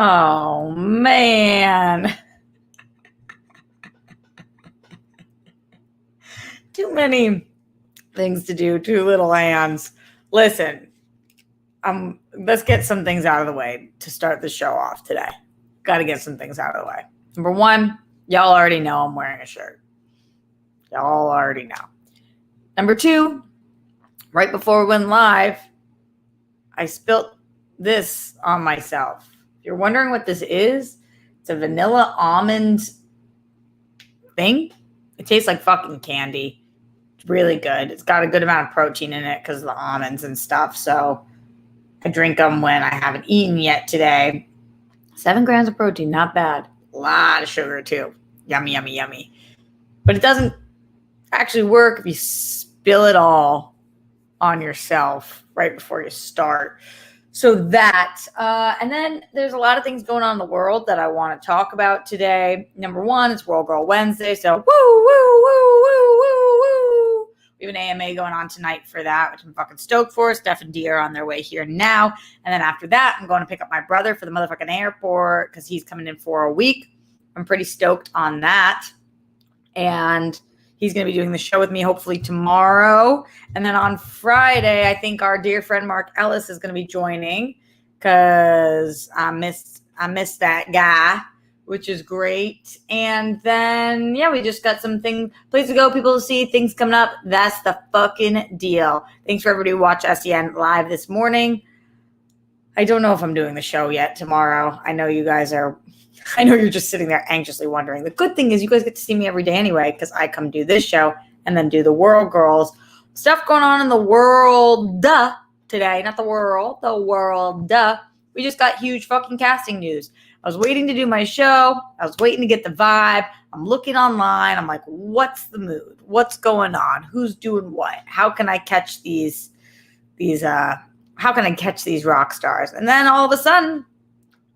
Oh, man. Too many things to do, too little hands. Listen, let's get some things out of the way to start the show off today. Got to get some things out of the way. Number one, y'all already know I'm wearing a shirt. Y'all already know. Number two, right before we went live, I spilt this on myself. If you're wondering what this is, it's a vanilla almond thing. It tastes like fucking candy. It's really good. It's got a good amount of protein in it because of the almonds and stuff. So I drink them when I haven't eaten yet today. 7 grams of protein, not bad. A lot of sugar too. Yummy, yummy, yummy. But it doesn't actually work if you spill it all on yourself right before you start. So that, and then there's a lot of things going on in the world that I want to talk about today. Number one, it's World Girl Wednesday. So woo, woo, woo, woo, woo, woo. We have an AMA going on tonight for that, which I'm fucking stoked for. Steph and Dee are on their way here now. And then after that, I'm going to pick up my brother for the motherfucking airport because he's coming in for a week. I'm pretty stoked on that. And he's going to be doing the show with me hopefully tomorrow. And then on Friday, I think our dear friend Mark Ellis is going to be joining because I missed that guy, which is great. And then, yeah, we just got some places to go, people to see, things coming up. That's the fucking deal. Thanks for everybody who watched SEN live this morning. I don't know if I'm doing the show yet tomorrow. I know you're just sitting there anxiously wondering. The good thing is you guys get to see me every day anyway because I come do this show and then do the World Girls. Stuff going on in the world today. Not the world, the world. We just got huge fucking casting news. I was waiting to do my show. I was waiting to get the vibe. I'm looking online. I'm like, what's the mood? What's going on? Who's doing what? How can I catch these rock stars? And then all of a sudden,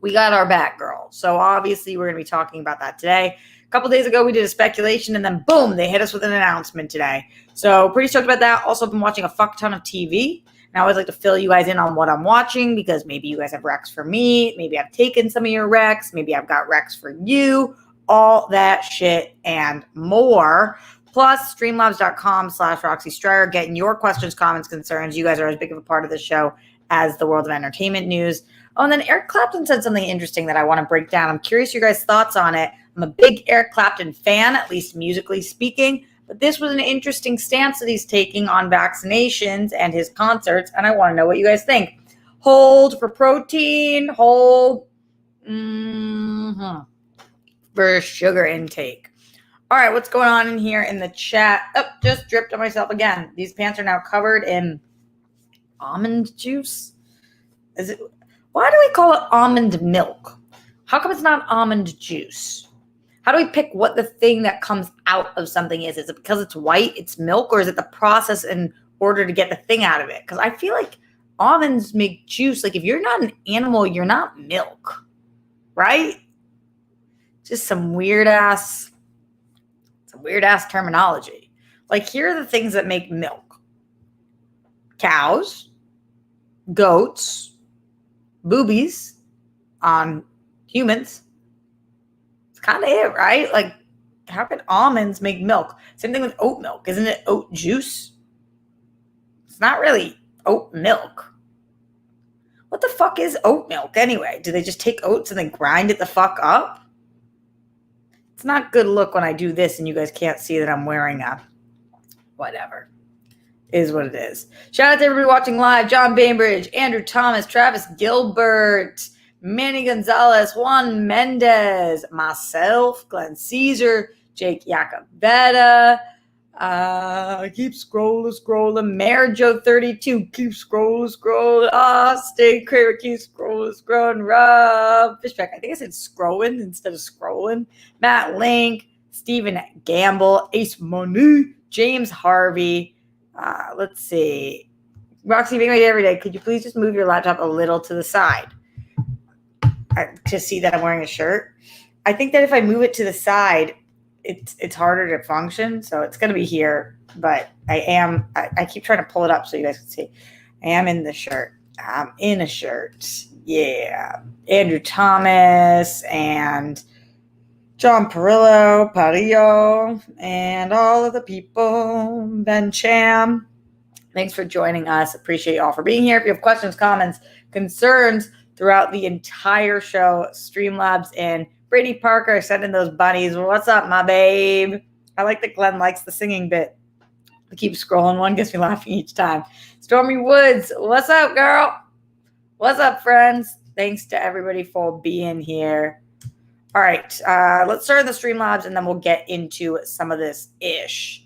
we got our Batgirl. So obviously we're going to be talking about that today. A couple days ago, we did a speculation and then boom, they hit us with an announcement today. So pretty stoked about that. Also been watching a fuck ton of TV. And I always like to fill you guys in on what I'm watching because maybe you guys have recs for me. Maybe I've taken some of your recs. Maybe I've got recs for you. All that shit and more. Plus, streamlabs.com/Roxy Stryer, getting your questions, comments, concerns. You guys are as big of a part of the show as the world of entertainment news. Oh, and then Eric Clapton said something interesting that I want to break down. I'm curious your guys' thoughts on it. I'm a big Eric Clapton fan, at least musically speaking. But this was an interesting stance that he's taking on vaccinations and his concerts, and I want to know what you guys think. Hold for protein, hold for sugar intake. All right, what's going on in here in the chat? Oh, just dripped on myself again. These pants are now covered in almond juice. Why do we call it almond milk? How come it's not almond juice? How do we pick what the thing that comes out of something is? Is it because it's white, it's milk, or is it the process in order to get the thing out of it? Because I feel like almonds make juice. Like if you're not an animal, you're not milk, right? Just some weird ass terminology. Like here are the things that make milk. Cows, goats, boobies on humans. It's kind of it, right? Like, how can almonds make milk? Same thing with oat milk. Isn't it oat juice? It's not really oat milk. What the fuck is oat milk anyway? Do they just take oats and then grind it the fuck up? It's not good look when I do this and you guys can't see that I'm wearing a whatever. Is what it is. Shout out to everybody watching live. John Bainbridge, Andrew Thomas, Travis Gilbert, Manny Gonzalez, Juan Mendez, myself, Glenn Caesar, Jake Yakavetta. Keep scrolling. Mayor Joe 32, keep scrolling. Stay Craver, keep scrolling. Rob Fishback, I think I said scrolling instead of scrolling. Matt Link, Stephen Gamble, Ace Money, James Harvey. Let's see. Roxy, being right every day, could you please just move your laptop a little to the side to see that I'm wearing a shirt? I think that if I move it to the side, it's harder to function. So it's going to be here, but I keep trying to pull it up so you guys can see. I am in the shirt. I'm in a shirt. Yeah. Andrew Thomas and John Parillo, and all of the people. Ben Cham. Thanks for joining us. Appreciate you all for being here. If you have questions, comments, concerns throughout the entire show, Streamlabs and Brittany Parker sending those bunnies. What's up, my babe? I like that Glenn likes the singing bit. I keep scrolling. One gets me laughing each time. Stormy Woods. What's up, girl? What's up, friends? Thanks to everybody for being here. All right, let's start in the Streamlabs, and then we'll get into some of this ish.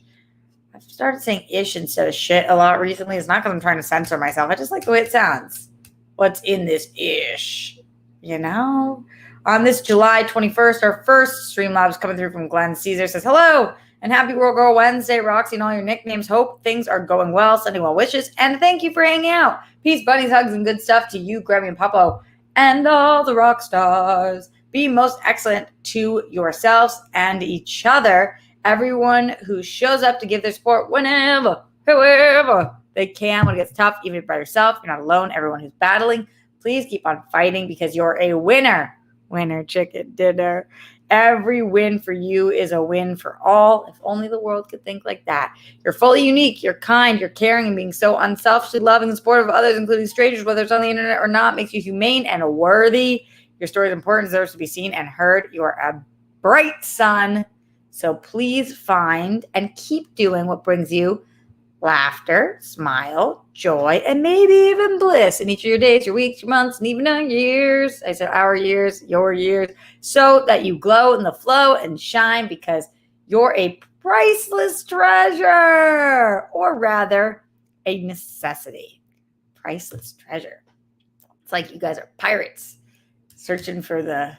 I've started saying ish instead of shit a lot recently. It's not because I'm trying to censor myself. I just like the way it sounds. What's in this ish? You know? On this July 21st, our first Streamlabs coming through from Glenn Caesar says, hello, and happy World Girl Wednesday, Roxy, and all your nicknames. Hope things are going well. Sending well wishes, and thank you for hanging out. Peace, bunnies, hugs, and good stuff to you, Grammy and Popo, and all the rock stars. Be most excellent to yourselves and each other. Everyone who shows up to give their support whenever, however they can when it gets tough, even by yourself. You're not alone. Everyone who's battling, please keep on fighting because you're a winner. Winner chicken dinner. Every win for you is a win for all. If only the world could think like that. You're fully unique. You're kind. You're caring and being so unselfishly loving and supportive of others, including strangers, whether it's on the internet or not, makes you humane and worthy. Your story is important, deserves to be seen and heard. You are a bright sun. So please find and keep doing what brings you laughter, smile, joy, and maybe even bliss in each of your days, your weeks, your months, and even your years. I said our years, your years, so that you glow in the flow and shine because you're a priceless treasure, or rather, a necessity. Priceless treasure. It's like you guys are pirates searching for the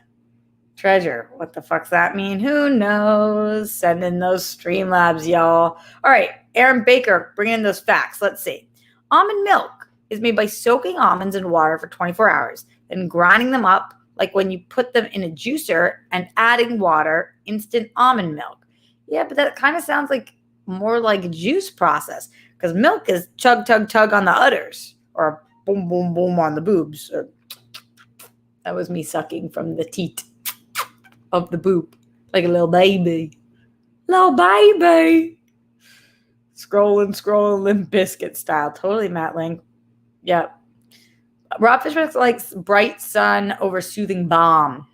treasure. What the fuck's that mean? Who knows? Send in those Streamlabs, y'all. All right, Aaron Baker, bring in those facts. Let's see. Almond milk is made by soaking almonds in water for 24 hours, then grinding them up like when you put them in a juicer and adding water, instant almond milk. Yeah, but that kind of sounds like more like a juice process because milk is chug, chug, chug on the udders or boom, boom, boom on the boobs. That was me sucking from the teat of the boob like a little baby. Little baby. Scrolling, biscuit style. Totally, Matt Link. Yep. Rob Fishman likes bright sun over soothing balm.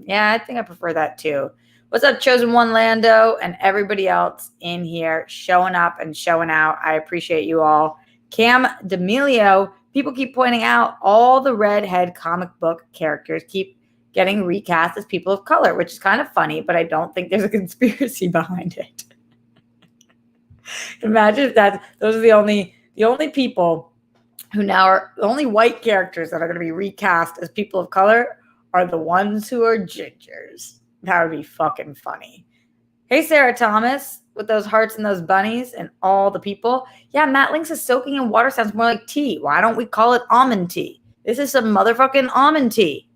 Yeah, I think I prefer that too. What's up, Chosen One Lando and everybody else in here showing up and showing out. I appreciate you all. Cam D'Amelio, people keep pointing out all the redhead comic book characters keep getting recast as people of color, which is kind of funny, but I don't think there's a conspiracy behind it. Imagine if those are the only people who now are the only white characters that are going to be recast as people of color are the ones who are gingers. That would be fucking funny. Hey, Sarah Thomas, with those hearts and those bunnies and all the people. Yeah, Matt Link says soaking in water sounds more like tea. Why don't we call it almond tea? This is some motherfucking almond tea.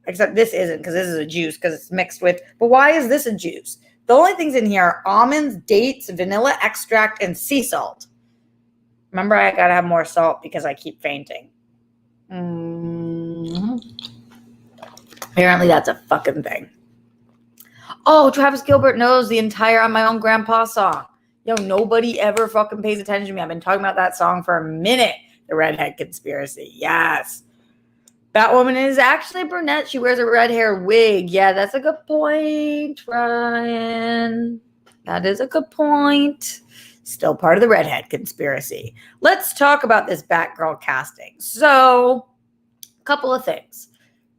Except this isn't because this is a juice because it's mixed with. But why is this a juice? The only things in here are almonds, dates, vanilla extract, and sea salt. Remember, I got to have more salt because I keep fainting. Apparently, that's a fucking thing. Oh, Travis Gilbert knows the entire On My Own Grandpa song. Yo, nobody ever fucking pays attention to me. I've been talking about that song for a minute. The Redhead Conspiracy. Yes. Batwoman is actually a brunette. She wears a red hair wig. Yeah, that's a good point, Ryan. That is a good point. Still part of the Redhead Conspiracy. Let's talk about this Batgirl casting. So, a couple of things.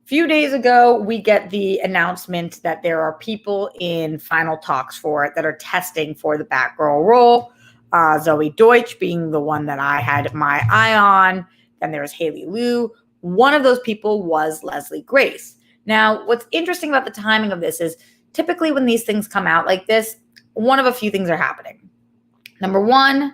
A few days ago, we get the announcement that there are people in final talks for it that are testing for the Batgirl role. Zoe Deutsch being the one that I had my eye on. Then there was Haley Liu. One of those people was Leslie Grace. Now, what's interesting about the timing of this is typically when these things come out like this, one of a few things are happening. Number one,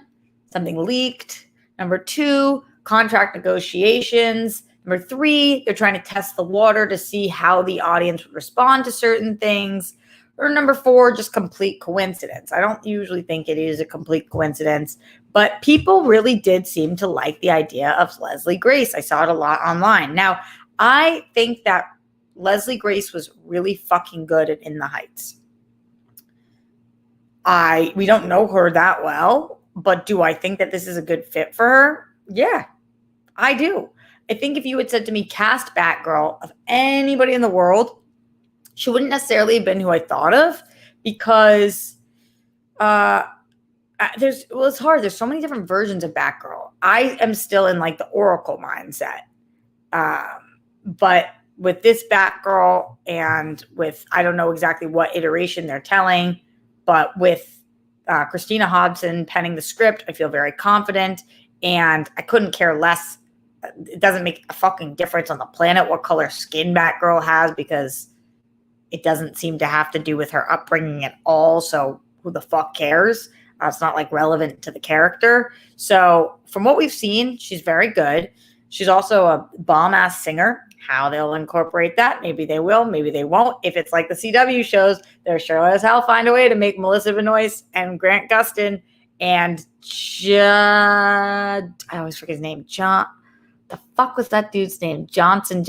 something leaked. Number two, contract negotiations. Number three, they're trying to test the water to see how the audience would respond to certain things, Or number 4, just complete coincidence. I don't usually think it is a complete coincidence, but people really did seem to like the idea of Leslie Grace. I saw it a lot online. Now, I think that Leslie Grace was really fucking good at In the Heights. We don't know her that well, but do I think that this is a good fit for her? Yeah, I do. I think if you had said to me, cast Batgirl of anybody in the world, she wouldn't necessarily have been who I thought of, because it's hard. There's so many different versions of Batgirl. I am still in like the Oracle mindset. But with this Batgirl and with, I don't know exactly what iteration they're telling, but with Christina Hodson penning the script, I feel very confident, and I couldn't care less. It doesn't make a fucking difference on the planet what color skin Batgirl has, because it doesn't seem to have to do with her upbringing at all. So who the fuck cares? It's not like relevant to the character. So from what we've seen, she's very good. She's also a bomb-ass singer. How they'll incorporate that, maybe they will, maybe they won't. If it's like the CW shows, they're sure as hell find a way to make Melissa Benoist and Grant Gustin and I always forget his name. The fuck was that dude's name? Jeffrey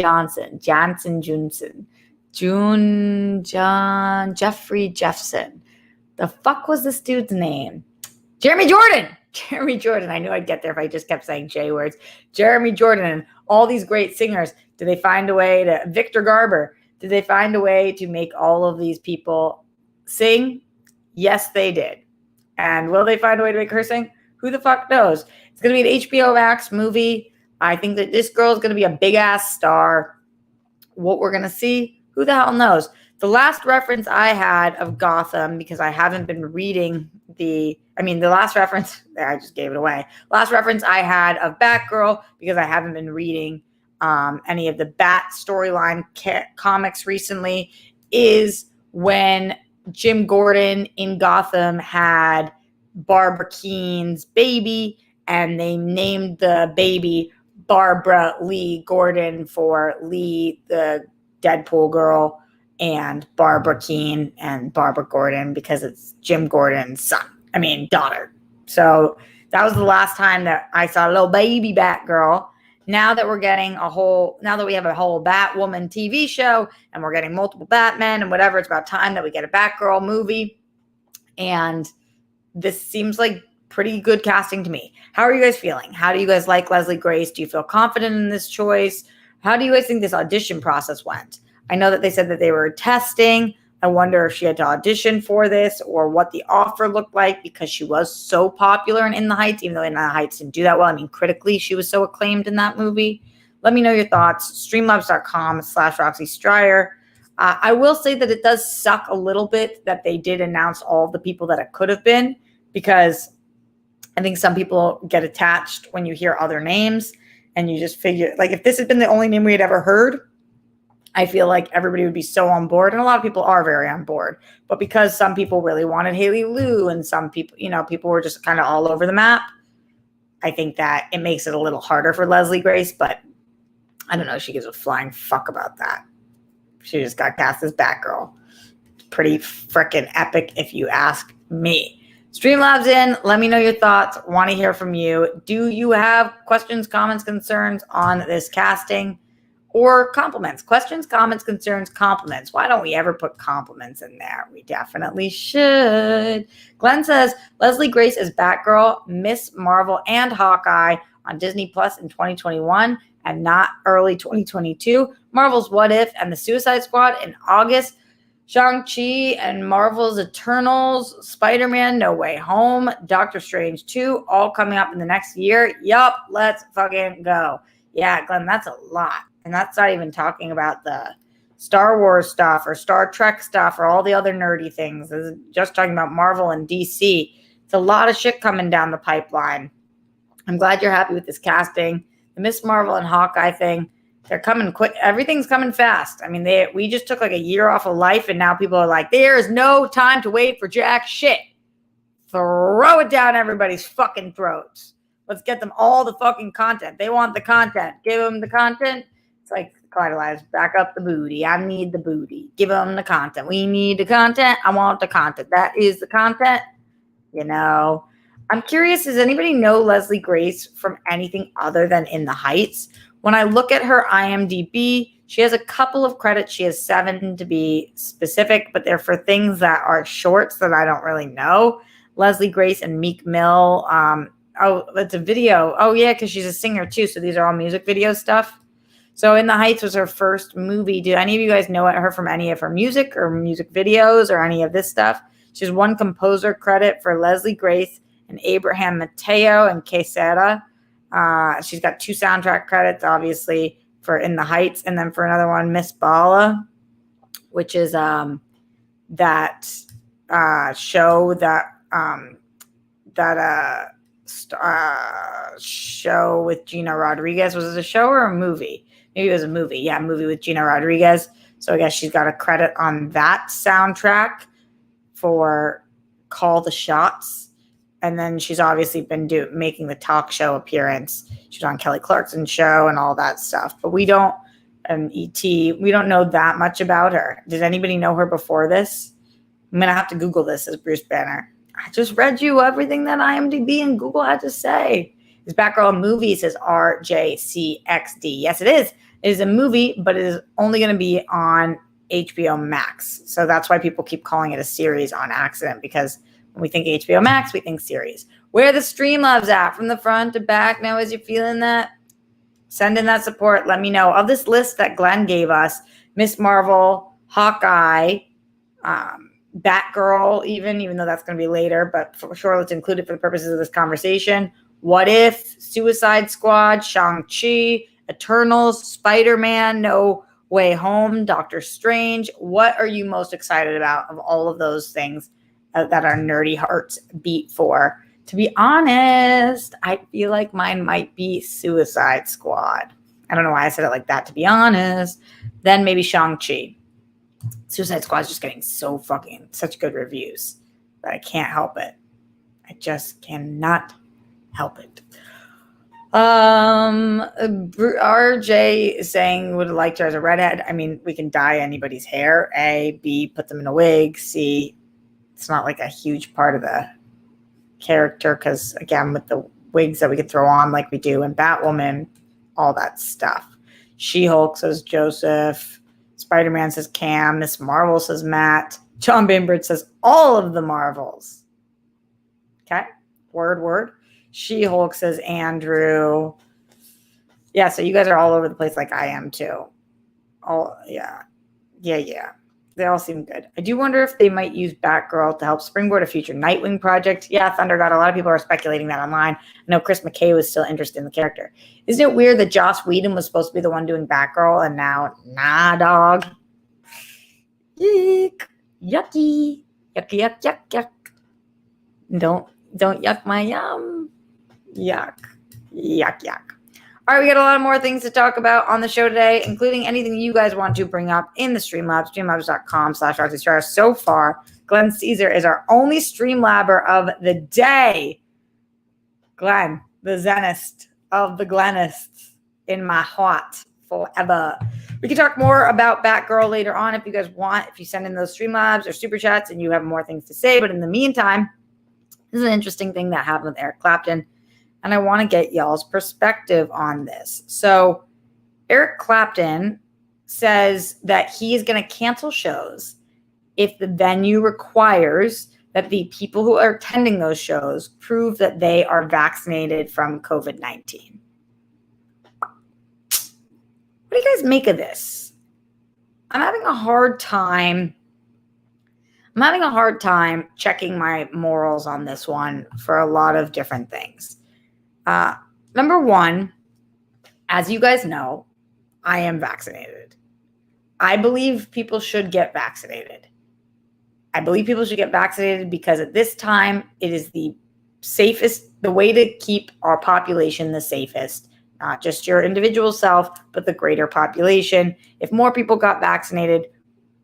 Jeffson. The fuck was this dude's name? Jeremy Jordan. I knew I'd get there if I just kept saying J words. Jeremy Jordan and all these great singers. Did they find a way to, Victor Garber, did they find a way to make all of these people sing? Yes, they did. And will they find a way to make her sing? Who the fuck knows? It's going to be an HBO Max movie. I think that this girl is going to be a big ass star. What we're going to see, who the hell knows? The last reference I had of Gotham, because I haven't been reading the last reference, I just gave it away. Last reference I had of Batgirl, because I haven't been reading any of the Bat storyline comics recently, is when Jim Gordon in Gotham had Barbara Keane's baby, and they named the baby Barbara Lee Gordon for Lee, the Deadpool girl, and Barbara Keane and Barbara Gordon because it's Jim Gordon's daughter. So that was the last time that I saw a little baby Batgirl. Now that we have a whole Batwoman TV show and we're getting multiple Batmen and whatever, it's about time that we get a Batgirl movie. And this seems like pretty good casting to me. How are you guys feeling? How do you guys like Leslie Grace? Do you feel confident in this choice? How do you guys think this audition process went? I know that they said that they were testing. I wonder if she had to audition for this or what the offer looked like, because she was so popular in the Heights, even though In the Heights didn't do that well. Critically, she was so acclaimed in that movie. Let me know your thoughts. Streamlabs.com/Roxy Stryer. I will say that it does suck a little bit that they did announce all of the people that it could have been, because I think some people get attached when you hear other names and you just figure, like, if this had been the only name we had ever heard, I feel like everybody would be so on board. And a lot of people are very on board. But because some people really wanted Haley Liu and some people, people were just kind of all over the map, I think that it makes it a little harder for Leslie Grace. But I don't know. She gives a flying fuck about that. She just got cast as Batgirl. Pretty freaking epic, if you ask me. Streamlabs in. Let me know your thoughts. Want to hear from you. Do you have questions, comments, concerns on this casting? Or compliments? Questions, comments, concerns, compliments. Why don't we ever put compliments in there? We definitely should. Glenn says, Leslie Grace is Batgirl, Miss Marvel, and Hawkeye on Disney Plus in 2021 and not early 2022. Marvel's What If and The Suicide Squad in August. Shang-Chi and Marvel's Eternals, Spider-Man, No Way Home, Doctor Strange 2, all coming up in the next year. Yup, let's fucking go. Yeah, Glenn, that's a lot. And that's not even talking about the Star Wars stuff or Star Trek stuff or all the other nerdy things. This is just talking about Marvel and DC. It's a lot of shit coming down the pipeline. I'm glad you're happy with this casting. The Miss Marvel and Hawkeye thing, they're coming quick. Everything's coming fast. We just took like a year off of life, and now people are like, there is no time to wait for jack shit. Throw it down everybody's fucking throats. Let's get them all the fucking content. They want the content. Give them the content. It's like Kaleidolize, back up the booty. I need the booty. Give them the content. We need the content. I want the content. That is the content. You know, I'm curious, does anybody know Leslie Grace from anything other than In the Heights? When I look at her IMDb, she has a couple of credits. She has 7 to be specific, but they're for things that are shorts that I don't really know. Leslie Grace and Meek Mill. Oh, that's a video. Oh, yeah, because she's a singer too. So these are all music video stuff. So In the Heights was her first movie. Do any of you guys know her from any of her music or music videos or any of this stuff? She has 1 composer credit for Leslie Grace and Abraham Mateo and Quesera. She's got 2 soundtrack credits, obviously, for In the Heights, and then for another one, Miss Bala, which is that show show with Gina Rodriguez. Was it a show or a movie? Maybe it was a movie. Yeah, a movie with Gina Rodriguez. So I guess she's got a credit on that soundtrack for Call the Shots. And then she's obviously been making the talk show appearance. She's on Kelly Clarkson's show and all that stuff. But we don't, and E.T., we don't know that much about her. Did anybody know her before this? I'm going to have to Google this, as Bruce Banner. I just read you everything that IMDb and Google had to say. Is Batgirl a movie? Says RJCXD. Yes, it is. It is a movie, but it is only going to be on HBO Max. So that's why people keep calling it a series on accident, because when we think HBO Max, we think series. Where are the Streamlabs at from the front to back? Now, as you're feeling that, send in that support. Let me know. Of this list that Glenn gave us, Miss Marvel, Hawkeye, Batgirl, even though that's going to be later, but for sure, let's include it for the purposes of this conversation. What If, Suicide Squad, Shang-Chi, Eternals, Spider-Man, No Way Home, Doctor Strange. What are you most excited about of all of those things that our nerdy hearts beat for? To be honest, I feel like mine might be Suicide Squad. I don't know why I said it like that, to be honest. Then maybe Shang-Chi. Suicide Squad is just getting such good reviews that I can't help it. I just cannot help it. RJ is saying would have liked her as a redhead. I mean, we can dye anybody's hair. A, B, put them in a wig. C, it's not like a huge part of the character because, again, with the wigs that we could throw on like we do in Batwoman, all that stuff. She-Hulk says Joseph. Spider-Man says Cam. Miss Marvel says Matt. John Bainbridge says all of the Marvels. Okay? Word. She-Hulk says Andrew. Yeah, so you guys are all over the place like I am too. Yeah. They all seem good. I do wonder if they might use Batgirl to help springboard a future Nightwing project. Yeah, Thunder God. A lot of people are speculating that online. I know Chris McKay was still interested in the character. Isn't it weird that Joss Whedon was supposed to be the one doing Batgirl and now, nah, dog. Yuck. Yucky. Yuck. Don't yuck my yum. Yuck. All right, we got a lot more things to talk about on the show today, including anything you guys want to bring up in the Streamlabs, streamlabs.com/RTStar. So far, Glenn Caesar is our only Streamlabber of the day. Glenn, the Zenist of the Glenists in my heart forever. We can talk more about Batgirl later on if you guys want, if you send in those Streamlabs or Super Chats and you have more things to say. But in the meantime, this is an interesting thing that happened with Eric Clapton. And I want to get y'all's perspective on this. So Eric Clapton says that he is going to cancel shows if the venue requires that the people who are attending those shows prove that they are vaccinated from COVID-19. What do you guys make of this? I'm having a hard time checking my morals on this one for a lot of different things. Number one, as you guys know, I am vaccinated. I believe people should get vaccinated. Because at this time, it is the way to keep our population the safest, not just your individual self, but the greater population. If more people got vaccinated,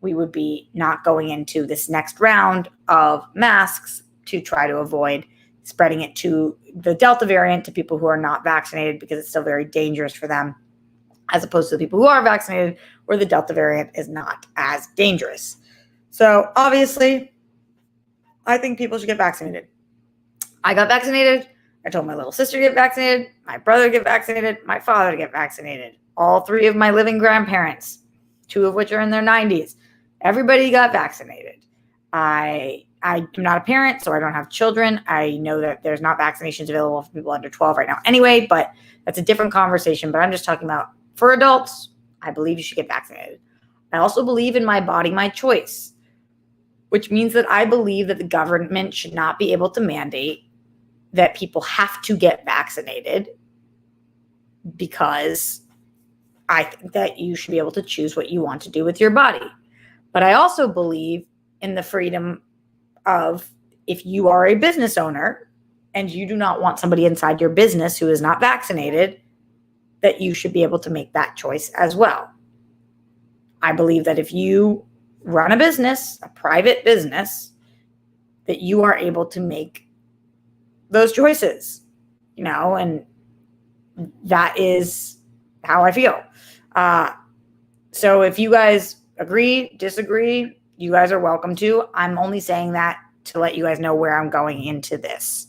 we would be not going into this next round of masks to try to avoid spreading it to the Delta variant to people who are not vaccinated because it's still very dangerous for them. as opposed to the people who are vaccinated, where the Delta variant is not as dangerous. So obviously, I think people should get vaccinated. I got vaccinated. I told my little sister to get vaccinated, my brother to get vaccinated, my father to get vaccinated. All 3 of my living grandparents, 2 of which are in their 90s. Everybody got vaccinated. I'm not a parent, so I don't have children. I know that there's not vaccinations available for people under 12 right now anyway, but that's a different conversation. But I'm just talking about for adults, I believe you should get vaccinated. I also believe in my body, my choice, which means that I believe that the government should not be able to mandate that people have to get vaccinated, because I think that you should be able to choose what you want to do with your body. But I also believe in the freedom of, if you are a business owner and you do not want somebody inside your business who is not vaccinated, that you should be able to make that choice as well. I believe that if you run a business, a private business, that you are able to make those choices, and that is how I feel. So if you guys agree, disagree, you guys are welcome to. I'm only saying that to let you guys know where I'm going into this.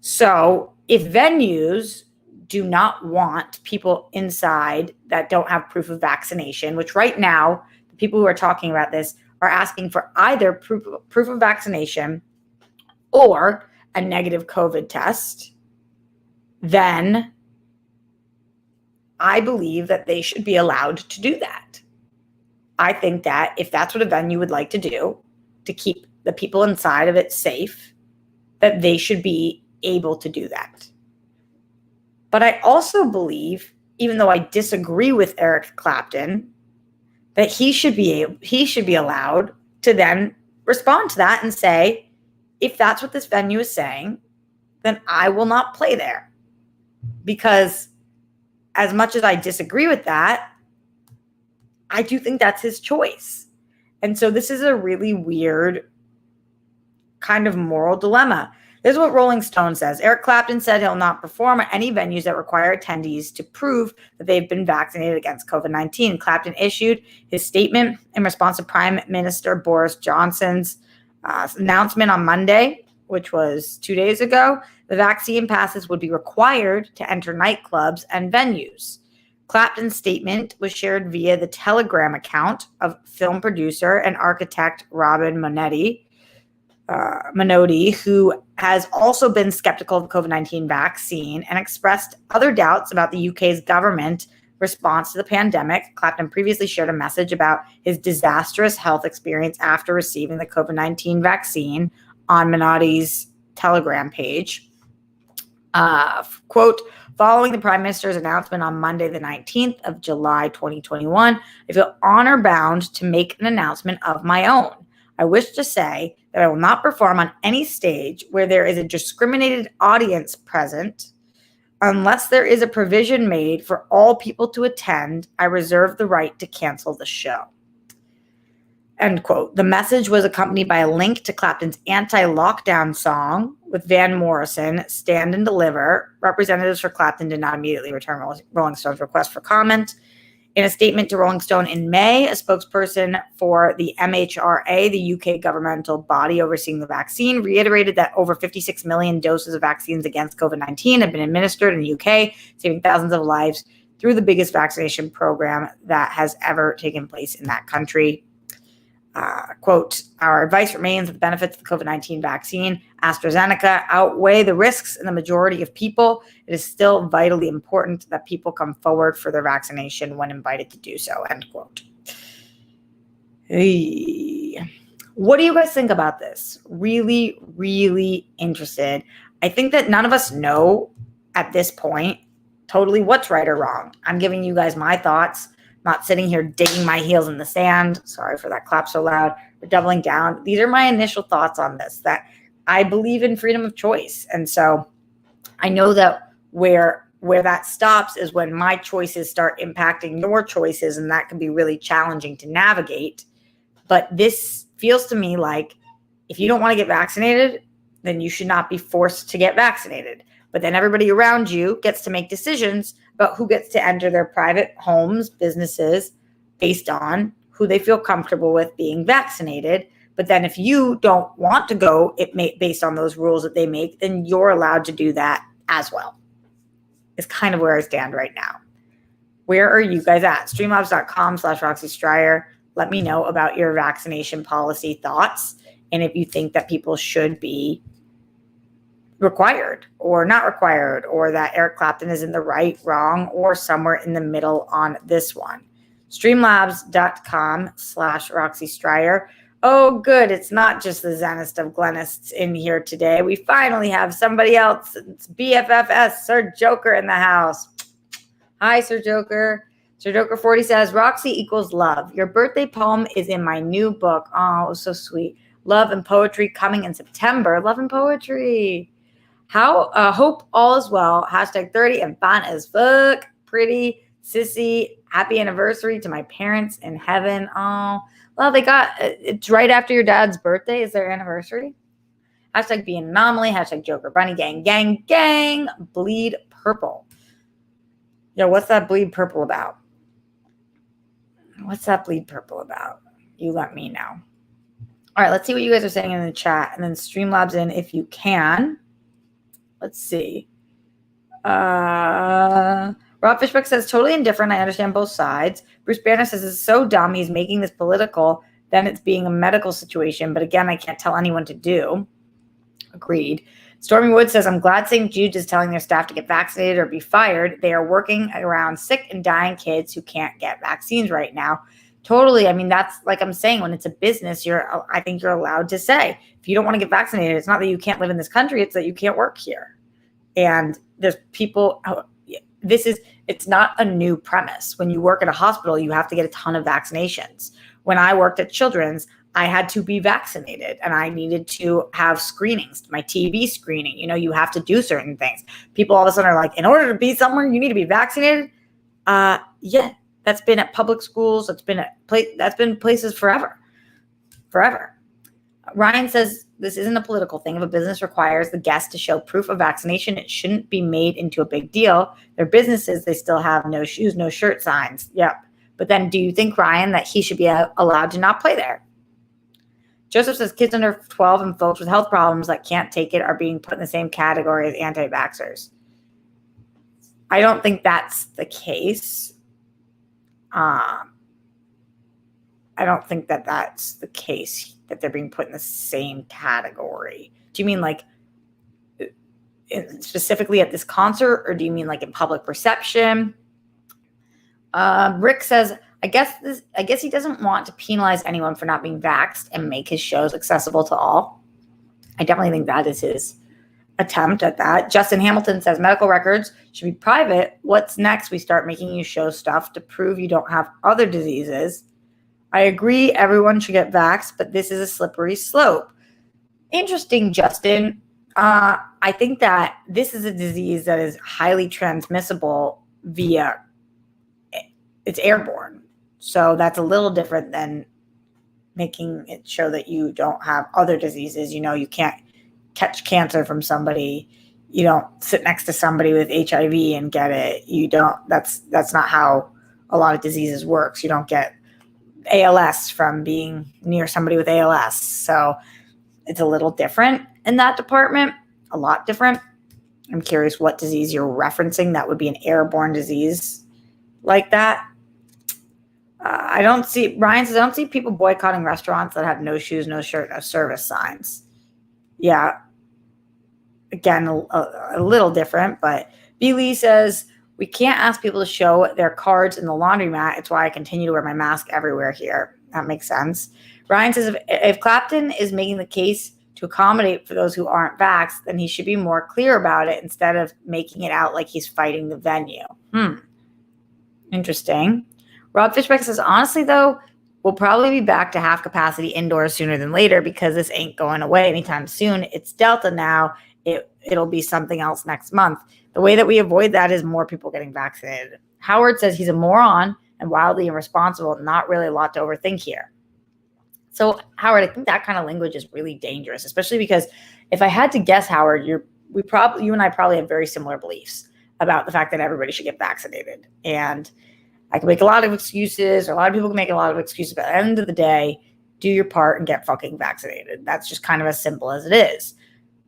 So if venues do not want people inside that don't have proof of vaccination, which right now, the people who are talking about this are asking for either proof of vaccination or a negative COVID test, then I believe that they should be allowed to do that. I think that if that's what a venue would like to do to keep the people inside of it safe, that they should be able to do that. But I also believe, even though I disagree with Eric Clapton, that he should be allowed to then respond to that and say, if that's what this venue is saying, then I will not play there. Because as much as I disagree with that, I do think that's his choice. And so this is a really weird kind of moral dilemma. This is what Rolling Stone says. Eric Clapton said he'll not perform at any venues that require attendees to prove that they've been vaccinated against COVID-19. Clapton issued his statement in response to Prime Minister Boris Johnson's announcement on Monday, which was 2 days ago. The vaccine passes would be required to enter nightclubs and venues. Clapton's statement was shared via the Telegram account of film producer and architect Robin Minotti, who has also been skeptical of the COVID-19 vaccine and expressed other doubts about the UK's government response to the pandemic. Clapton previously shared a message about his disastrous health experience after receiving the COVID-19 vaccine on Minotti's Telegram page. Quote, following the Prime Minister's announcement on Monday, the 19th of July, 2021, I feel honor-bound to make an announcement of my own. I wish to say that I will not perform on any stage where there is a discriminated audience present. Unless there is a provision made for all people to attend, I reserve the right to cancel the show. End quote. The message was accompanied by a link to Clapton's anti-lockdown song with Van Morrison, Stand and Deliver. Representatives for Clapton did not immediately return Rolling Stone's request for comment. In a statement to Rolling Stone in May, a spokesperson for the MHRA, the UK governmental body overseeing the vaccine, reiterated that over 56 million doses of vaccines against COVID-19 have been administered in the UK, saving thousands of lives through the biggest vaccination program that has ever taken place in that country. Quote, our advice remains that the benefits of the COVID-19 vaccine, AstraZeneca, outweigh the risks in the majority of people. It is still vitally important that people come forward for their vaccination when invited to do so, end quote. Hey. What do you guys think about this? Really, really interested. I think that none of us know at this point totally what's right or wrong. I'm giving you guys my thoughts. Not sitting here digging my heels in the sand. Sorry for that clap so loud. We're doubling down. These are my initial thoughts on this, that I believe in freedom of choice. And so I know that where that stops is when my choices start impacting your choices, and that can be really challenging to navigate. But this feels to me like if you don't want to get vaccinated, then you should not be forced to get vaccinated. But then everybody around you gets to make decisions but who gets to enter their private homes, businesses, based on who they feel comfortable with being vaccinated. But then if you don't want to go based on those rules that they make, then you're allowed to do that as well. It's kind of where I stand right now. Where are you guys at? Streamlabs.com/Roxy Stryer. Let me know about your vaccination policy thoughts and if you think that people should be required or not required, or that Eric Clapton is in the right, wrong, or somewhere in the middle on this one. Streamlabs.com/Roxy Stryer. Oh, good. It's not just the Zenist of Glenists in here today. We finally have somebody else. It's BFFS, Sir Joker in the house. Hi, Sir Joker. Sir Joker 40 says, Roxy equals love. Your birthday poem is in my new book. Oh, so sweet. Love and poetry coming in September. Love and poetry. Hope all is well. Hashtag 30 and fun as fuck. Pretty sissy. Happy anniversary to my parents in heaven. Oh, well, it's right after your dad's birthday. Is their anniversary? Hashtag be an anomaly. Hashtag Joker Bunny gang, gang, gang. Bleed purple. Yo, what's that bleed purple about? What's that bleed purple about? You let me know. All right, let's see what you guys are saying in the chat, and then Streamlabs in if you can. Let's see. Rob Fishbeck says, totally indifferent. I understand both sides. Bruce Banner says, it's so dumb. He's making this political. Then it's being a medical situation. But again, I can't tell anyone to do. Agreed. Stormy Wood says, I'm glad St. Jude's is telling their staff to get vaccinated or be fired. They are working around sick and dying kids who can't get vaccines right now. Totally. I mean, that's like I'm saying, when it's a business, I think you're allowed to say, if you don't want to get vaccinated, it's not that you can't live in this country, it's that you can't work here. And there's people, it's not a new premise. When you work at a hospital, you have to get a ton of vaccinations. When I worked at Children's, I had to be vaccinated and I needed to have screenings, my TB screening. You have to do certain things. People all of a sudden are like, in order to be somewhere, you need to be vaccinated. Yeah, that's been at public schools. That's been places forever. Ryan says, this isn't a political thing. If a business requires the guest to show proof of vaccination, it shouldn't be made into a big deal. They're businesses. They still have no shoes, no shirt signs. Yep. But then do you think, Ryan, that he should be allowed to not play there? Joseph says, kids under 12 and folks with health problems that can't take it are being put in the same category as anti-vaxxers. I don't think that's the case. I don't think that that's the case, that they're being put in the same category. Do you mean like specifically at this concert, or do you mean like in public perception? Rick says, I guess he doesn't want to penalize anyone for not being vaxxed and make his shows accessible to all. I definitely think that is his attempt at that. Justin Hamilton says, medical records should be private. What's next? We start making you show stuff to prove you don't have other diseases. I agree everyone should get vaxxed, but this is a slippery slope. Interesting, Justin. I think that this is a disease that is highly transmissible it's airborne. So that's a little different than making it show that you don't have other diseases. You can't catch cancer from somebody. You don't sit next to somebody with HIV and get it. That's not how a lot of diseases works. You don't get ALS from being near somebody with ALS. So it's a little different in that department, a lot different. I'm curious what disease you're referencing that would be an airborne disease like that. Ryan says, I don't see people boycotting restaurants that have no shoes, no shirt, no service signs. Yeah. Again, a little different, but B. Lee says, we can't ask people to show their cards in the laundromat. It's why I continue to wear my mask everywhere here. That makes sense. Ryan says, if Clapton is making the case to accommodate for those who aren't vaxxed, then he should be more clear about it instead of making it out like he's fighting the venue. Interesting. Rob Fishbeck says, honestly, though, we'll probably be back to half capacity indoors sooner than later because this ain't going away anytime soon. It's Delta now. It'll be something else next month. The way that we avoid that is more people getting vaccinated. Howard says he's a moron and wildly irresponsible. Not really a lot to overthink here. So, Howard, I think that kind of language is really dangerous, especially because if I had to guess, Howard, you and I probably have very similar beliefs about the fact that everybody should get vaccinated. And I can make a lot of excuses, or a lot of people can make a lot of excuses, but at the end of the day, do your part and get fucking vaccinated. That's just kind of as simple as it is.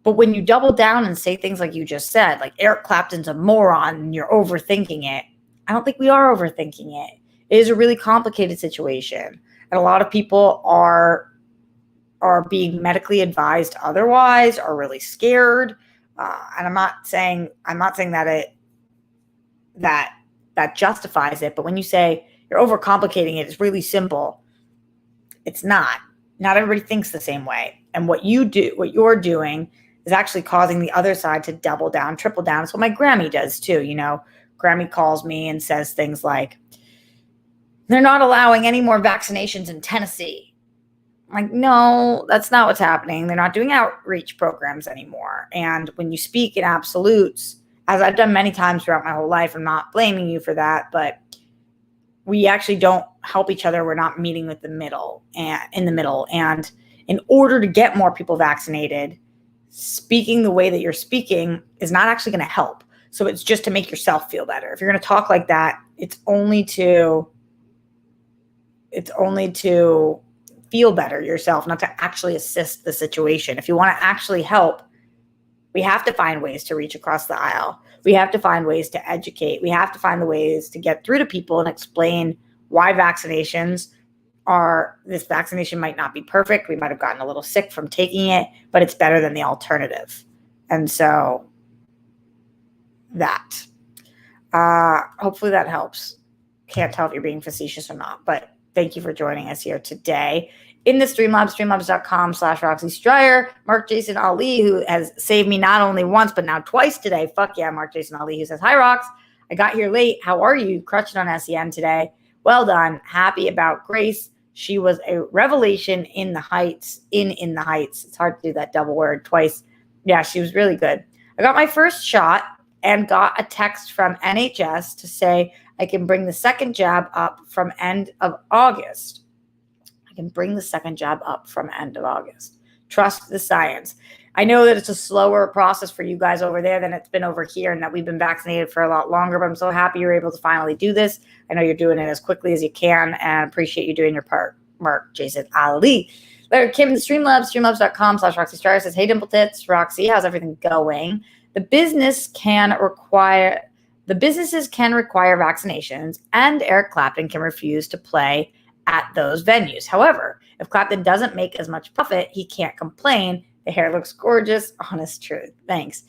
But when you double down and say things like you just said, like Eric Clapton's a moron and you're overthinking it, I don't think we are overthinking it. It is a really complicated situation. And a lot of people are being medically advised otherwise, are really scared. And I'm not saying that justifies it. But when you say you're overcomplicating it, it's really simple. It's not. Not everybody thinks the same way. And what you're doing is actually causing the other side to double down, triple down. It's what my Grammy does too. You know, Grammy calls me and says things like, they're not allowing any more vaccinations in Tennessee. I'm like, no, that's not what's happening. They're not doing outreach programs anymore. And when you speak in absolutes, as I've done many times throughout my whole life, I'm not blaming you for that, but we actually don't help each other. We're not meeting with in the middle. And in order to get more people vaccinated, speaking the way that you're speaking is not actually going to help. So it's just to make yourself feel better. If you're going to talk like that, it's only to feel better yourself, not to actually assist the situation. If you want to actually help, we have to find ways to reach across the aisle. We have to find ways to educate. We have to find the ways to get through to people and explain why this vaccination might not be perfect. We might have gotten a little sick from taking it, but it's better than the alternative. And so that, hopefully that helps. Can't tell if you're being facetious or not, but thank you for joining us here today in the Streamlabs, streamlabs.com/Roxy Stryer. Mark Jason Ali, who has saved me not only once, but now twice today. Fuck yeah, Mark Jason Ali, who says, hi, Rox. I got here late. How are you? Crushed on SEN today. Well done. Happy about Grace. She was a revelation in the Heights. In the Heights. It's hard to do that double word twice. Yeah, she was really good. I got my first shot and got a text from NHS to say I can bring the second jab up from end of August. Trust the science. I know that it's a slower process for you guys over there than it's been over here, and that we've been vaccinated for a lot longer, but I'm so happy you're able to finally do this. I know you're doing it as quickly as you can, and I appreciate you doing your part, Mark Jason Ali. Larry Kim in the Streamlabs, streamlabs.com/Roxy Stryer says, hey, Dimple Tits, Roxy, how's everything going? The businesses can require vaccinations, and Eric Clapton can refuse to play at those venues. However, if Clapton doesn't make as much profit, he can't complain. The hair looks gorgeous. Honest truth. Thanks.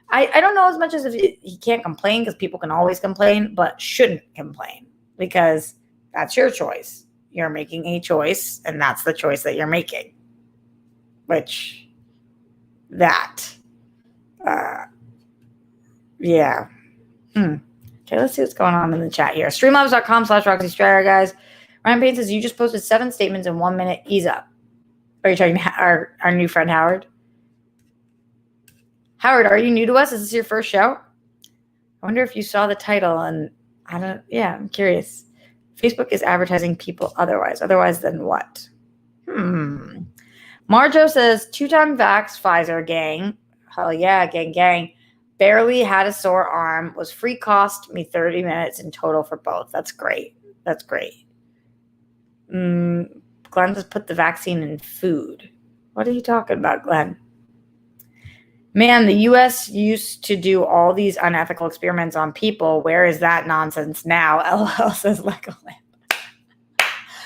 I don't know as much as if he can't complain, because people can always complain, but shouldn't complain, because that's your choice. You're making a choice, and that's the choice that you're making. Yeah. Okay, let's see what's going on in the chat here. Streamlabs.com/Roxy Stryer, guys. Ryan Payne says, you just posted 7 statements in 1 minute. Ease up. Are you talking to our new friend, Howard? Howard, are you new to us? Is this your first show? I wonder if you saw the title, and I'm curious. Facebook is advertising people otherwise. Otherwise than what? Marjo says, 2-time vax Pfizer gang. Hell yeah, gang. Barely had a sore arm. Was free, cost me 30 minutes in total for both. That's great. Glenn just put the vaccine in food. What are you talking about, Glenn? Man, the U.S. used to do all these unethical experiments on people. Where is that nonsense now? LOL says Legoland.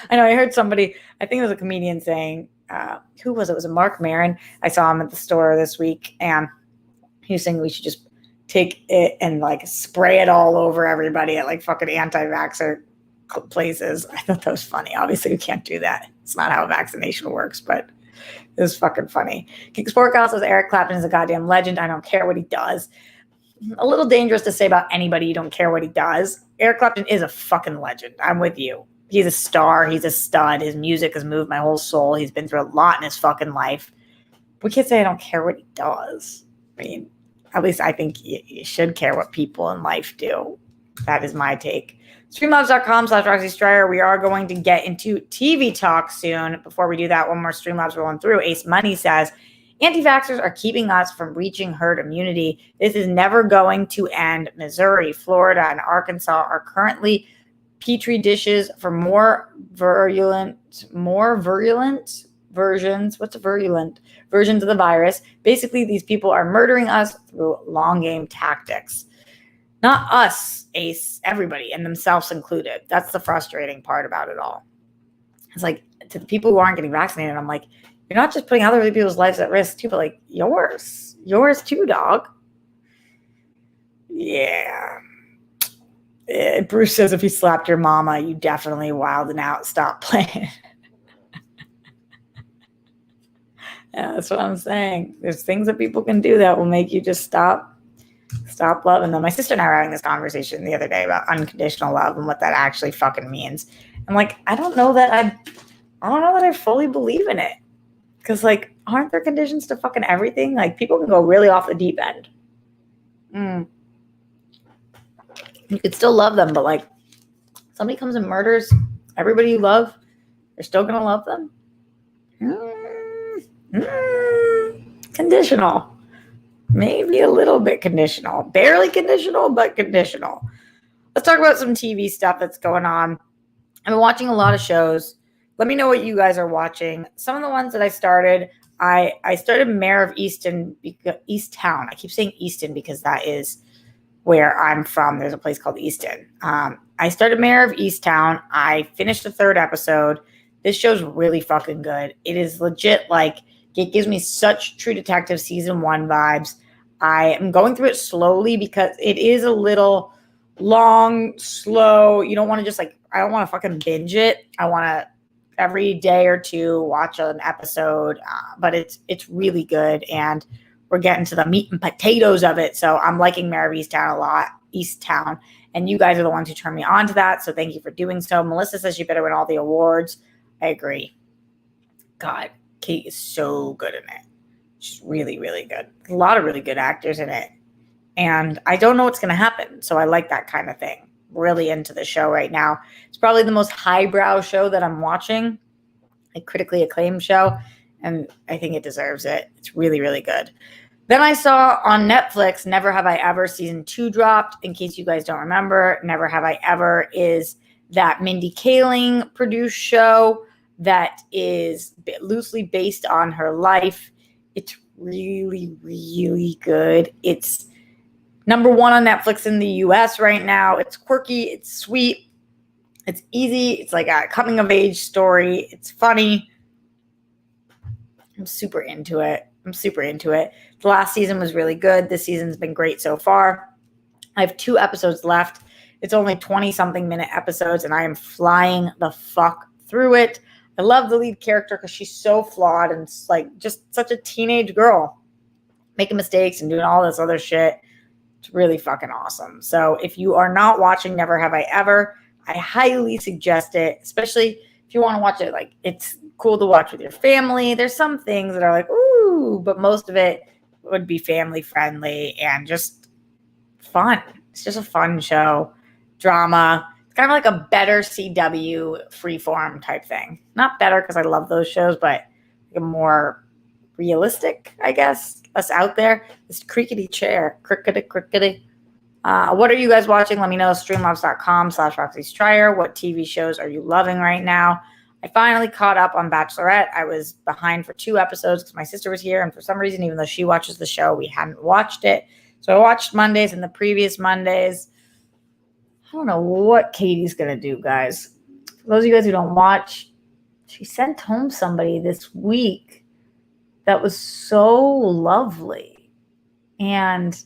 I know, I heard somebody, I think it was a comedian saying, who was it? Was it Mark Maron? I saw him at the store this week, and he was saying we should just take it and like spray it all over everybody at like fucking anti-vaxxer places. I thought that was funny. Obviously, we can't do that. It's not how vaccination works, but it was fucking funny. King Sport Gal says Eric Clapton is a goddamn legend. I don't care what he does. A little dangerous to say about anybody you don't care what he does. Eric Clapton is a fucking legend. I'm with you. He's a star. He's a stud. His music has moved my whole soul. He's been through a lot in his fucking life. We can't say I don't care what he does. I mean, at least I think you should care what people in life do. That is my take. Streamlabs.com/Roxy Stryer. We are going to get into TV talk soon. Before we do that, one more Streamlabs rolling through. Ace Money says, Anti-vaxxers are keeping us from reaching herd immunity. This is never going to end. Missouri, Florida, and Arkansas are currently petri dishes for more virulent versions. What's a virulent? Versions of the virus. Basically, these people are murdering us through long game tactics. Not us, Ace, everybody, and themselves included. That's the frustrating part about it all. It's like, to the people who aren't getting vaccinated, I'm like, you're not just putting other people's lives at risk too, but like yours too, dog. Yeah. Bruce says if he slapped your mama, you definitely wilding out. Stop playing. Yeah, that's what I'm saying. There's things that people can do that will make you just stop loving them. My sister and I were having this conversation the other day about unconditional love and what that actually fucking means. I'm like, I don't know that I fully believe in it. Because, like, aren't there conditions to fucking everything? Like, people can go really off the deep end. You could still love them, but, like, somebody comes and murders everybody you love, you're still going to love them? Conditional. Maybe a little bit conditional. Barely conditional, but conditional. Let's talk about some TV stuff that's going on. I've been watching a lot of shows. Let me know what you guys are watching. Some of the ones that I started, I started Mayor of Easton, Easttown. I keep saying Easton because that is where I'm from. There's a place called Easton. I started Mayor of Easttown. I finished the 3rd episode. This show's really fucking good. It is legit, like, it gives me such True Detective season 1 vibes. I am going through it slowly because it is a little long, slow. You don't want to just, like, I don't want to fucking binge it. I want to every day or two watch an episode, but it's really good, and we're getting to the meat and potatoes of it. So I'm liking Mayor of Easttown a lot, Easttown, and you guys are the ones who turned me on to that. So thank you for doing so. Melissa says you better win all the awards. I agree. God, Kate is so good in it. She's really, really good. A lot of really good actors in it, and I don't know what's going to happen. So I like that kind of thing. Really into the show right now. It's probably the most highbrow show that I'm watching, a critically acclaimed show, and I think it deserves it. It's really, really good. Then I saw on Netflix, Never Have I Ever season 2 dropped. In case you guys don't remember, Never Have I Ever is that Mindy Kaling produced show that is loosely based on her life. It's really, really good. It's number 1 on Netflix in the US right now. It's quirky. It's sweet. It's easy. It's like a coming of age story. It's funny. I'm super into it. The last season was really good. This season's been great so far. I have 2 episodes left. It's only 20-something minute episodes, and I am flying the fuck through it. I love the lead character because she's so flawed and like just such a teenage girl making mistakes and doing all this other shit. It's really fucking awesome. So if you are not watching Never Have I Ever, I highly suggest it, especially if you want to watch it. Like, it's cool to watch with your family. There's some things that are like, ooh, but most of it would be family friendly and just fun. It's just a fun show. Drama. It's kind of like a better CW freeform type thing. Not better because I love those shows, but like a more realistic, I guess. Us out there. This creaky chair. Crickety. What are you guys watching? Let me know. Streamlabs.com/RoxyStryer. What TV shows are you loving right now? I finally caught up on Bachelorette. I was behind for 2 episodes because my sister was here, and for some reason, even though she watches the show, we hadn't watched it. So I watched Mondays and the previous Mondays. I don't know what Katie's going to do, guys. For those of you guys who don't watch, she sent home somebody this week that was so lovely and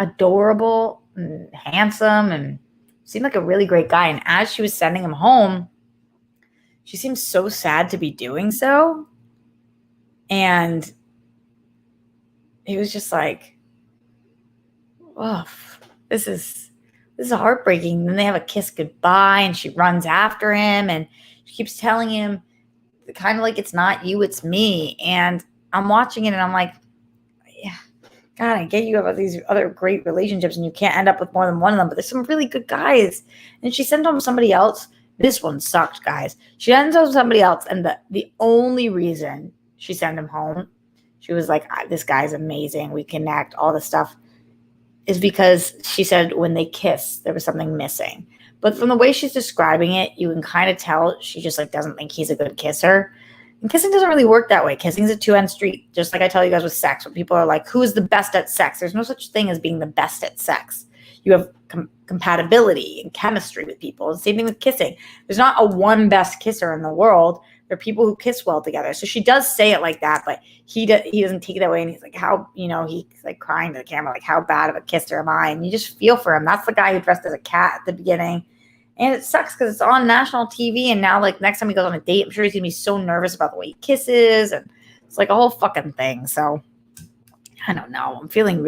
adorable and handsome and seemed like a really great guy. And as she was sending him home, she seemed so sad to be doing so. And he was just like, oh, this is heartbreaking. And then they have a kiss goodbye, and she runs after him, and she keeps telling him kind of like, it's not you, it's me. And I'm watching it and I'm like, yeah, God, I get you have these other great relationships and you can't end up with more than one of them, but there's some really good guys. And she sent home somebody else. This one sucked, guys. She sent home somebody else, and the only reason she sent him home she was like, this guy's amazing. We connect, all this stuff, is because she said when they kissed, there was something missing. But from the way she's describing it, you can kind of tell she just like doesn't think he's a good kisser. And kissing doesn't really work that way. Kissing is a two-end street, just like I tell you guys with sex. When people are like, who's the best at sex? There's no such thing as being the best at sex. You have compatibility and chemistry with people. And same thing with kissing. There's not a one best kisser in the world. There are people who kiss well together. So she does say it like that, but he doesn't take it that way. And he's like, how, he's like crying to the camera, like, how bad of a kisser am I? And you just feel for him. That's the guy who dressed as a cat at the beginning. And it sucks because it's on national TV. And now, like, next time he goes on a date, I'm sure he's going to be so nervous about the way he kisses. And it's like a whole fucking thing. So I don't know. I'm feeling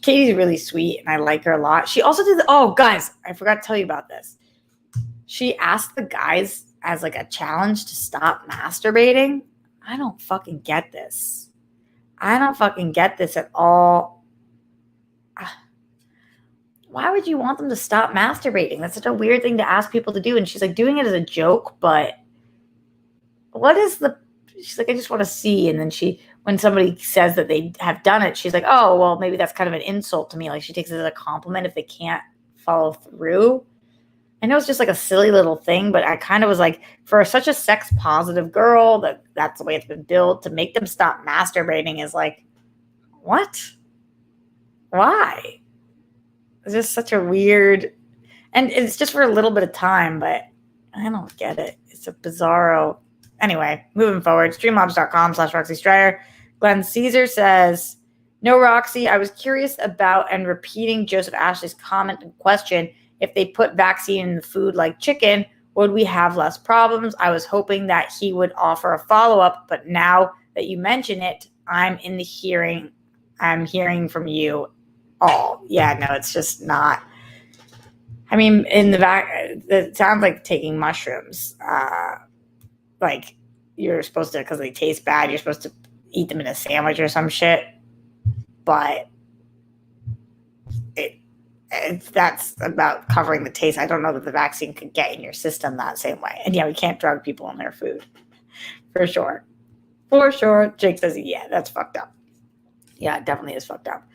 Katie's really sweet and I like her a lot. She also did, guys, I forgot to tell you about this. She asked the guys as like a challenge to stop masturbating. I don't fucking get this. I don't fucking get this at all. Why would you want them to stop masturbating? That's such a weird thing to ask people to do. And she's like doing it as a joke, but she's like, I just want to see. And then when somebody says that they have done it, she's like, oh, well, maybe that's kind of an insult to me. Like she takes it as a compliment if they can't follow through. I know it's just like a silly little thing, but I kind of was like, for such a sex positive girl, that's the way it's been built, to make them stop masturbating is like, what? Why? It's just such a weird, and it's just for a little bit of time, but I don't get it. It's a bizarro. Anyway, moving forward, streamlabs.com/Roxy Stryer. Glenn Caesar says, no, Roxy, I was curious about and repeating Joseph Ashley's comment and question. If they put vaccine in the food like chicken, would we have less problems? I was hoping that he would offer a follow-up, but now that you mention it, I'm hearing from you all. Yeah, no, it's just not. I mean, it sounds like taking mushrooms. Like you're supposed to, because they taste bad, you're supposed to eat them in a sandwich or some shit. But that's about covering the taste. I don't know that the vaccine could get in your system that same way. And yeah, we can't drug people on their food. For sure. For sure. Jake says, yeah, that's fucked up. Yeah, it definitely is fucked up.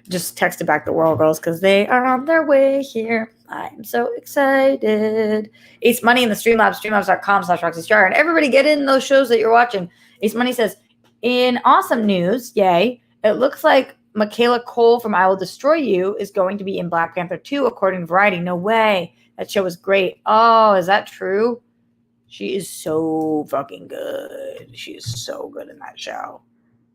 Just texted back the World Girls because they are on their way here. I'm so excited. Ace Money in the Streamlabs, streamlabs.com/Roxy Stryer. And everybody get in those shows that you're watching. Ace Money says, in awesome news, yay, it looks like Michaela Cole from I Will Destroy You is going to be in Black Panther 2, according to Variety. No way. That show was great. Oh, is that true? She is so fucking good. She is so good in that show.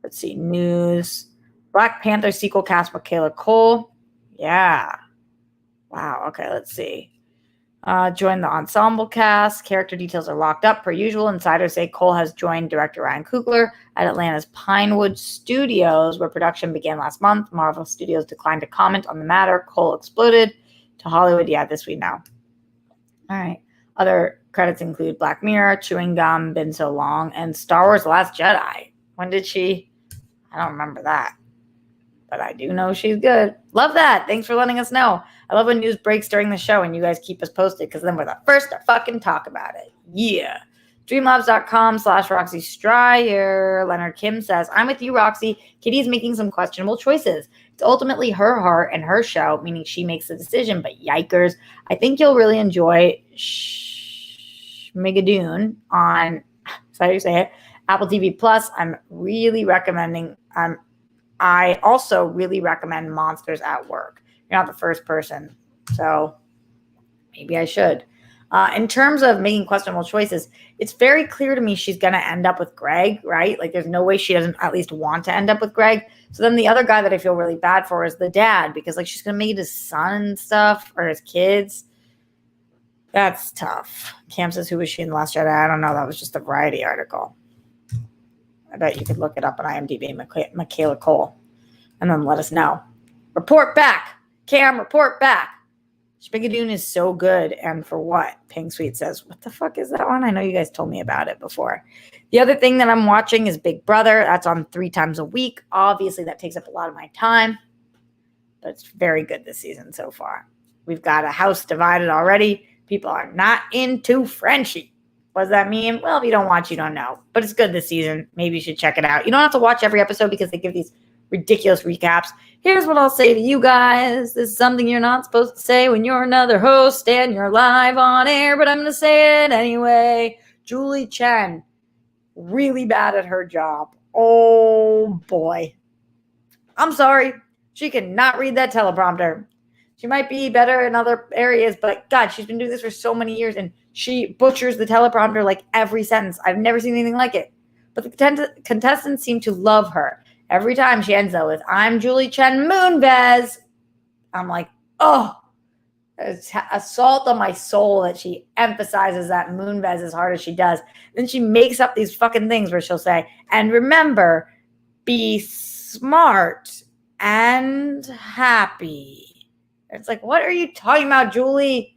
Let's see. News. Black Panther sequel cast Michaela Cole. Yeah. Wow. Okay, let's see. Join the ensemble cast. Character details are locked up per usual. Insiders say Cole has joined director Ryan Coogler at Atlanta's Pinewood Studios, where production began last month. Marvel Studios declined to comment on the matter. Cole exploded to Hollywood. Yeah, this we know. All right. Other credits include Black Mirror, Chewing Gum, Been So Long, and Star Wars The Last Jedi. When did she? I don't remember that. But I do know she's good. Love that. Thanks for letting us know. I love when news breaks during the show and you guys keep us posted because then we're the first to fucking talk about it. Yeah. Streamlabs.com/Roxy Stryer. Leonard Kim says, I'm with you, Roxy. Kitty is making some questionable choices. It's ultimately her heart and her show, meaning she makes the decision. But yikers, I think you'll really enjoy Schmigadoon on, is that how you say it? Apple TV Plus. I also really recommend Monsters at Work. You're not the first person, so maybe I should. In terms of making questionable choices, it's very clear to me she's going to end up with Greg, right? Like there's no way she doesn't at least want to end up with Greg. So then the other guy that I feel really bad for is the dad, because like she's going to make it his son and stuff, or his kids. That's tough. Cam says, who was she in The Last Jedi? I don't know. That was just a Variety article. I bet you could look it up on IMDb, Michaela Cole, and then let us know. Report back. Cam, report back. Schmigadoon is so good. And for what? Pink Sweet says, what the fuck is that one? I know you guys told me about it before. The other thing that I'm watching is Big Brother. That's on 3 times a week. Obviously, that takes up a lot of my time. But it's very good this season so far. We've got a house divided already. People are not into Frenchie. What does that mean? Well, if you don't watch, you don't know. But it's good this season. Maybe you should check it out. You don't have to watch every episode because they give these ridiculous recaps. Here's what I'll say to you guys. This is something you're not supposed to say when you're another host and you're live on air, but I'm going to say it anyway. Julie Chen, really bad at her job. Oh, boy. I'm sorry. She cannot read that teleprompter. She might be better in other areas, but God, she's been doing this for so many years, and she butchers the teleprompter like every sentence. I've never seen anything like it. But the contestants seem to love her. Every time she ends though with, I'm Julie Chen Moonves. I'm like, oh, it's assault on my soul that she emphasizes that Moonves as hard as she does. Then she makes up these fucking things where she'll say, and remember, be smart and happy. It's like, what are you talking about, Julie?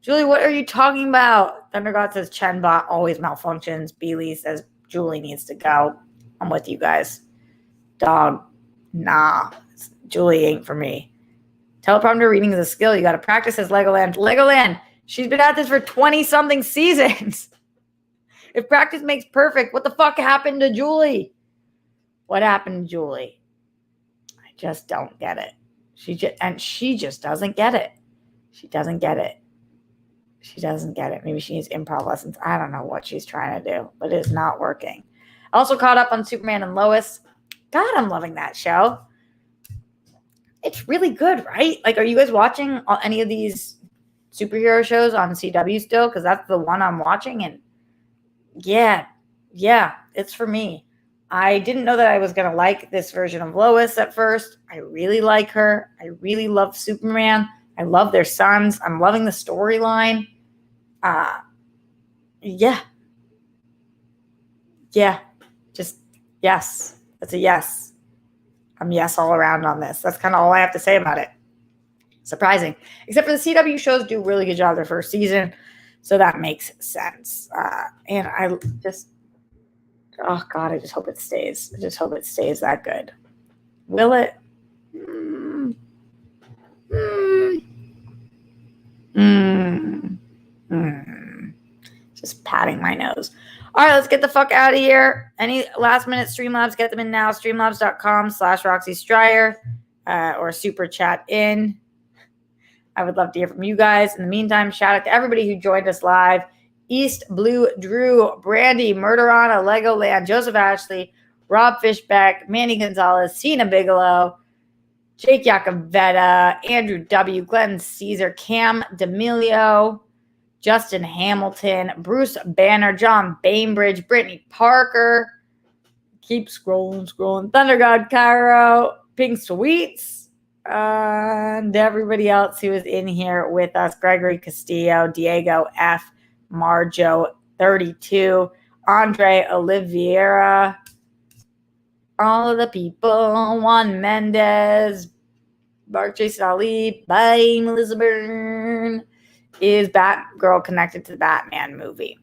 Julie, what are you talking about? ThunderGod says Chenbot always malfunctions. Beely says Julie needs to go. I'm with you guys. Dog, nah. Julie ain't for me. Teleprompter reading is a skill. You got to practice as Legoland. Legoland, she's been at this for 20-something seasons. If practice makes perfect, what the fuck happened to Julie? What happened to Julie? I just don't get it. She just doesn't get it. She doesn't get it. She doesn't get it. Maybe she needs improv lessons. I don't know what she's trying to do, but it's not working. Also caught up on Superman and Lois. God, I'm loving that show. It's really good, right? Like, are you guys watching any of these superhero shows on CW still? Because that's the one I'm watching. And yeah, it's for me. I didn't know that I was going to like this version of Lois at first. I really like her. I really love Superman. I love their sons. I'm loving the storyline. Yeah. Just yes. That's a yes. I'm yes all around on this. That's kind of all I have to say about it. Surprising. Except for the CW shows do a really good job their first season. So that makes sense. And I just... oh, God, I just hope it stays. I just hope it stays that good. Will it? Just patting my nose. All right, let's get the fuck out of here. Any last-minute Streamlabs, get them in now. Streamlabs.com/Roxy Stryer or super chat in. I would love to hear from you guys. In the meantime, shout out to everybody who joined us live. East Blue Drew, Brandy, Murderana, Legoland, Joseph Ashley, Rob Fishbeck, Manny Gonzalez, Cena Bigelow, Jake Yacovetta, Andrew W., Glenn Caesar, Cam D'Amelio, Justin Hamilton, Bruce Banner, John Bainbridge, Brittany Parker, keep scrolling, ThunderGod Cairo, Pink Sweets, and everybody else who is in here with us, Gregory Castillo, Diego F., Marjo 32, Andre Oliveira, all of the people, Juan Mendez, Mark Jason Ali, bye, Melissa Byrne. Is Batgirl connected to the Batman movie?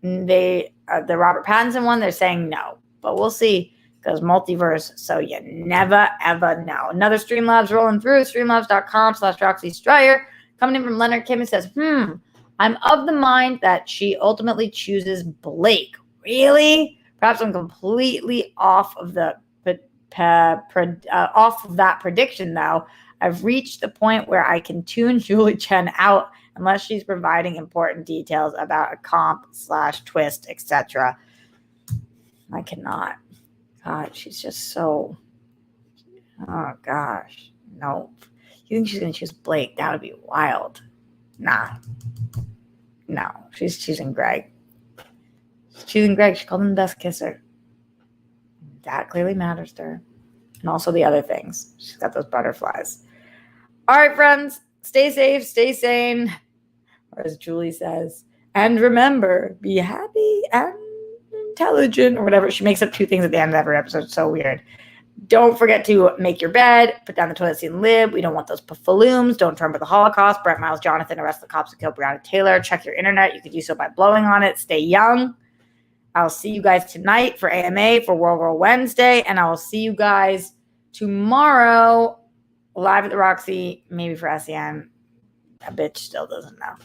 They the Robert Pattinson one, they're saying no, but we'll see because multiverse, so you never ever know. Another Streamlabs rolling through, streamlabs.com/Roxy Stryer. Coming in from Leonard Kim, it says, I'm of the mind that she ultimately chooses Blake. Really? Perhaps I'm completely off of that prediction, though. I've reached the point where I can tune Julie Chen out unless she's providing important details about a comp/twist, etc. I cannot. God, she's just so... oh, gosh. No. You think she's going to choose Blake? That would be wild. Nah. No, she's choosing Greg. She's choosing Greg. She called him the best kisser. That clearly matters to her. And also the other things. She's got those butterflies. All right, friends. Stay safe. Stay sane. Or as Julie says. And remember, be happy and intelligent. Or whatever. She makes up two things at the end of every episode. It's so weird. Don't forget to make your bed, put down the toilet seat and lid. We don't want those puffaloons. Don't remember the Holocaust. Brett Miles Jonathan, arrest the cops who killed Breonna Taylor. Check your internet. You could do so by blowing on it. Stay young. I'll see you guys tonight for AMA for World War Wednesday. And I will see you guys tomorrow live at the Roxy, maybe for SEN. A bitch still doesn't know.